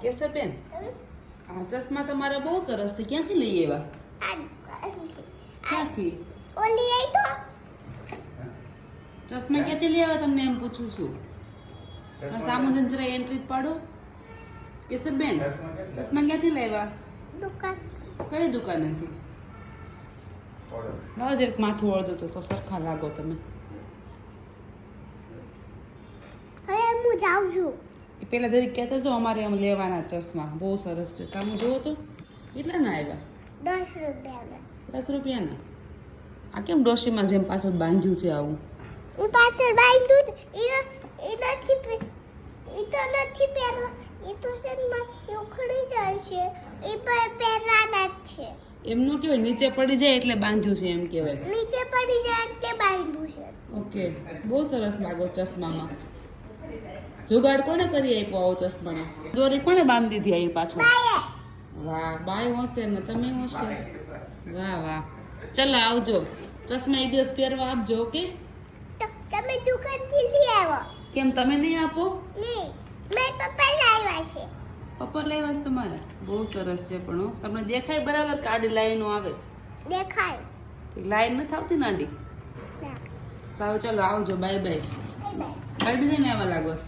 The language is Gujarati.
કેસરબેન આ ચશ્મા તમારા બહુ સરસ છે. ક્યાંથી લઈ આવ્યા? ક્યાંથી? ઓલી આઈ તો ચશ્મા ક્યાંથી લઈ આવ્યા તમને એમ પૂછું છું. સામુ જરા એન્ટ્રી પાડો. કેસરબેન ચશ્મા ક્યાંથી લાવ્યા? દુકાન કઈ દુકાનેથી? લાવો જરીક માથું ઓળદો તો સરખા લાગો તમે. હવે હું જાઉં છું. એ પેલા જરીક કહેતા જો અમારે આમ લેવાના ચશ્મા બહુ સરસ છે. સામુ જોવો તો કેટલા ના આવ્યા? 10 રૂપિયાના. 10 રૂપિયાના. આ કેમ ડોશીમાં જેમ પાછળ બાંધ્યું છે આવું? એ પાછળ બાંધ્યું એ નથી એ તો નથી પહેરવા. એ તો છે ને એ ઉખડી જાય છે. એ પહેરવાના જ છે. એમ નો કહેવાય, નીચે પડી જાય એટલે બાંધ્યું છે એમ કહેવાય. નીચે પડી જાય તે બાંધ્યું છે. ઓકે, બહુ સરસ લાગો ચશ્મામાં. જુગાડ કોને કરી આપ્યો આવો ચશ્માનો? દોરી કોને બાંધી દીધી અહીં પાછળ? બાય વાહ, બાય હોશે ને તમે હોશે. વાહ વાહ, ચલો આવજો. ચશ્મા એક દિવસ પહેરવા આપજો. ઓકે, તો તમે દુકાનથી લઈ આવો. કેમ તમે નહીં આપો? નહીં, મેં પપ્પા લાવ્યા છે. પપ્પા લાવ્યા છે તમારે? બહુ સરસ છે. પણ હો, તમને દેખાય બરાબર કે આડી લાઈનો આવે? દેખાય લાઈન નથી આવતી ને આડી? ના. સારું, ચાલો આવજો. Bye bye. Bye bye. કાઢી દઈને આવા લાગો છો.